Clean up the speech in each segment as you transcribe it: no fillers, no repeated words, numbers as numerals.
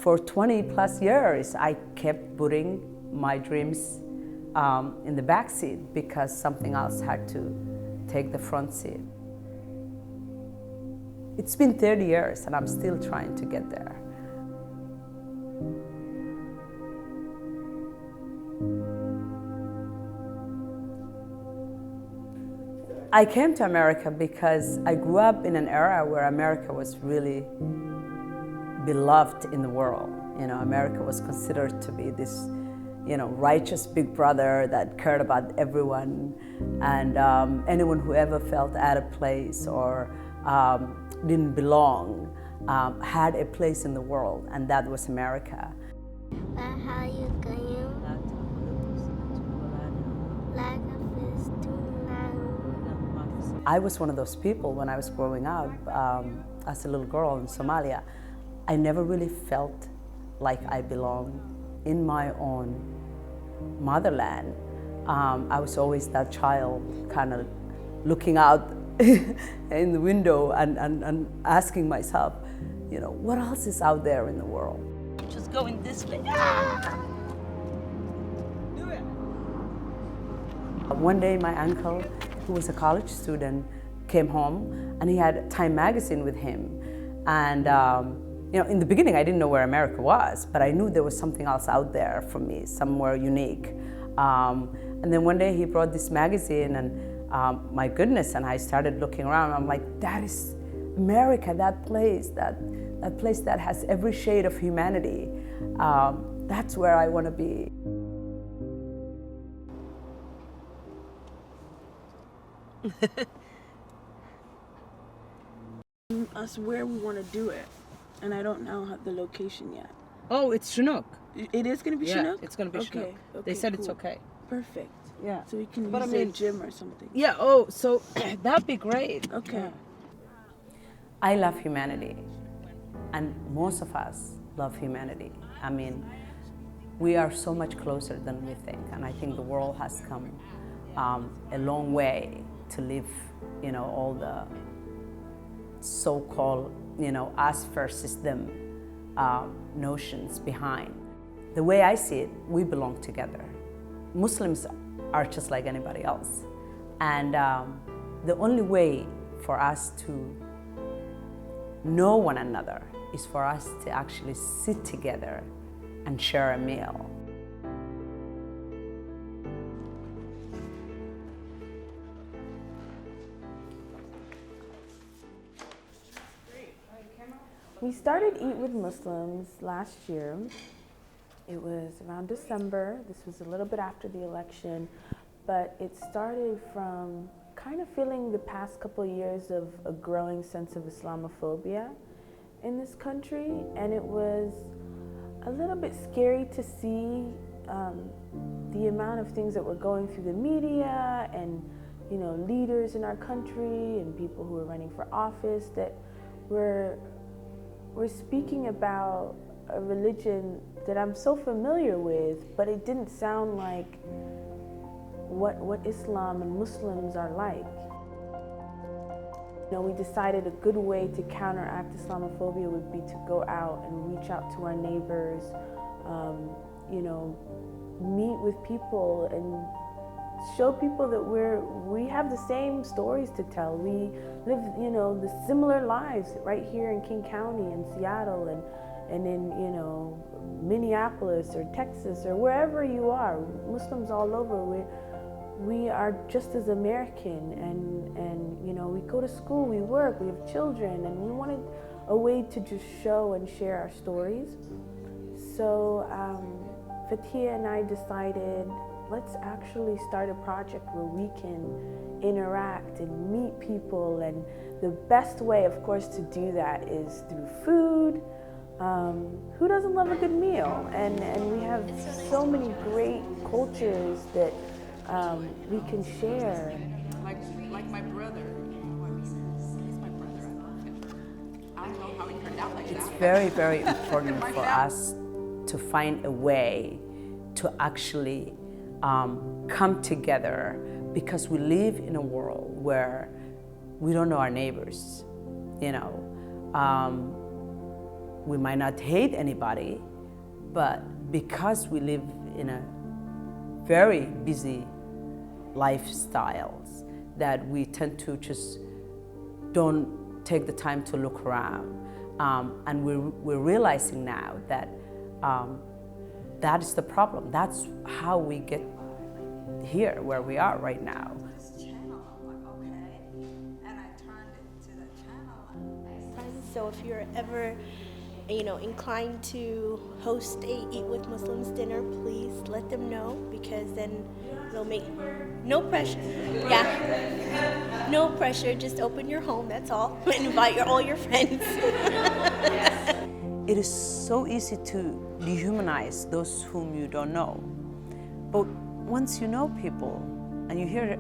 For 20 plus years, I kept putting my dreams in the back seat because something else had to take the front seat. It's been 30 years and I'm still trying to get there. I came to America because I grew up in an era where America was really beloved in the world. You know, America was considered to be this, you know, righteous big brother that cared about everyone, and anyone who ever felt out of place or didn't belong had a place in the world, and that was America. How you going? I was one of those people when I was growing up as a little girl in Somalia. I never really felt like I belonged in my own motherland. I was always that child kind of looking out in the window and asking myself, you know, what else is out there in the world? Just going this way. Ah! Do it. One day my uncle, who was a college student, came home and he had Time magazine with him. And you know, in the beginning I didn't know where America was, but I knew there was something else out there for me, somewhere unique. And then one day he brought this magazine and my goodness, and I started looking around. I'm like, that is America, that place that has every shade of humanity. That's where I want to be. Us where we want to do it, and I don't know the location yet. Oh, it's Chinook. It is going to be Chinook? It's going to be Chinook. Okay, They said cool. It's okay. Perfect. Yeah. So we can But use I mean, a gym or something. Yeah, oh, so that'd be great. Okay. Yeah. I love humanity, and most of us love humanity. I mean, we are so much closer than we think, and I think the world has come a long way to leave, you know, all the so-called, you know, us versus them notions behind. The way I see it, we belong together. Muslims are just like anybody else. And the only way for us to know one another is for us to actually sit together and share a meal. We started Eat with Muslims last year. It was around December. This was a little bit after the election, but it started from kind of feeling the past couple of years of a growing sense of Islamophobia in this country, and it was a little bit scary to see the amount of things that were going through the media and, you know, leaders in our country and people who were running for office that were speaking about a religion that I'm so familiar with, but it didn't sound like what Islam and Muslims are like. You know, we decided a good way to counteract Islamophobia would be to go out and reach out to our neighbors, you know, meet with people and show people that we have the same stories to tell. We live, you know, the similar lives right here in King County and Seattle and in, you know, Minneapolis or Texas or wherever you are. Muslims all over, we are just as American, and you know, we go to school, we work, we have children, and we wanted a way to just show and share our stories. So Fathia and I decided, let's actually start a project where we can interact and meet people, and the best way, of course, to do that is through food. Who doesn't love a good meal? And we have so many great cultures that we can share. Like my brother. He's my brother. I don't know how he turned out like that. It's very, very important for us to find a way to actually come together, because we live in a world where we don't know our neighbors, you know. we might not hate anybody, but because we live in a very busy lifestyles, that we tend to just don't take the time to look around. And we're realizing now that that is the problem. That's how we get here, where we are right now. This channel, I'm like, okay, and I turned it to the channel. So if you're ever, inclined to host a Eat with Muslims dinner, please let them know, because then they'll make no pressure. Yeah, no pressure. Just open your home. That's all, and invite all your friends. It is so easy to dehumanize those whom you don't know. But once you know people and you hear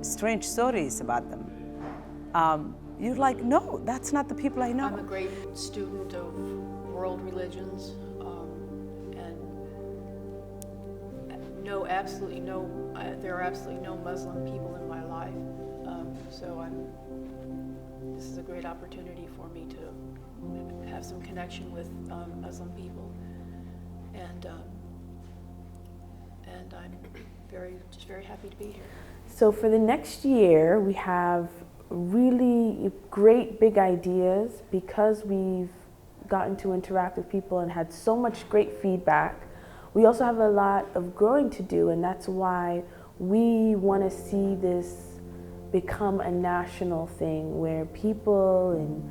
strange stories about them, you're like, no, that's not the people I know. I'm a great student of world religions, and there are absolutely no Muslim people in my life. This is a great opportunity for me to have some connection with Muslim people, and I'm just very happy to be here. So for the next year, we have really great big ideas, because we've gotten to interact with people and had so much great feedback. We also have a lot of growing to do, and that's why we want to see this become a national thing, where people in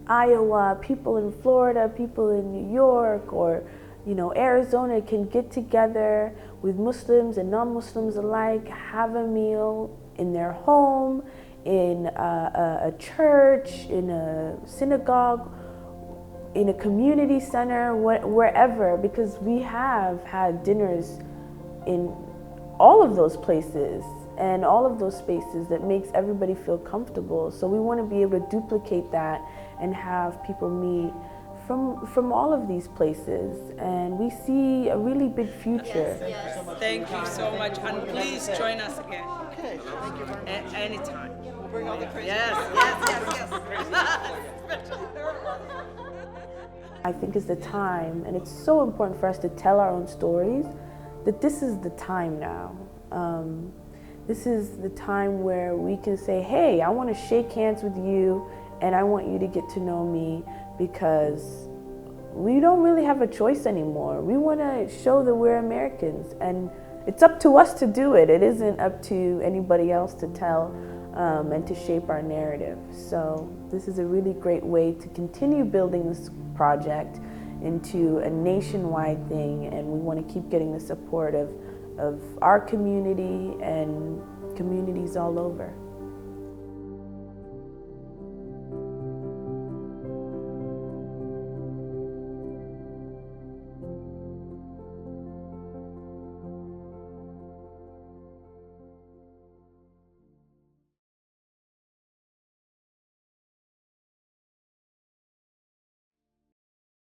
Iowa, people in Florida, people in New York, or Arizona can get together with Muslims and non-Muslims alike, have a meal in their home, in a church, in a synagogue, in a community center, wherever, because we have had dinners in all of those places and all of those spaces that makes everybody feel comfortable. So we want to be able to duplicate that and have people meet from all of these places, and we see a really big future. Thank you so much, and please join us again. Okay, thank you very much. Anytime. We'll bring all the crazy. Yes. I think it's the time, and it's so important for us to tell our own stories, that this is the time now. This is the time where we can say, hey, I want to shake hands with you, and I want you to get to know me, because we don't really have a choice anymore. We want to show that we're Americans, and it's up to us to do it. It isn't up to anybody else to tell and to shape our narrative. So this is a really great way to continue building this project into a nationwide thing, and we want to keep getting the support of our community and communities all over.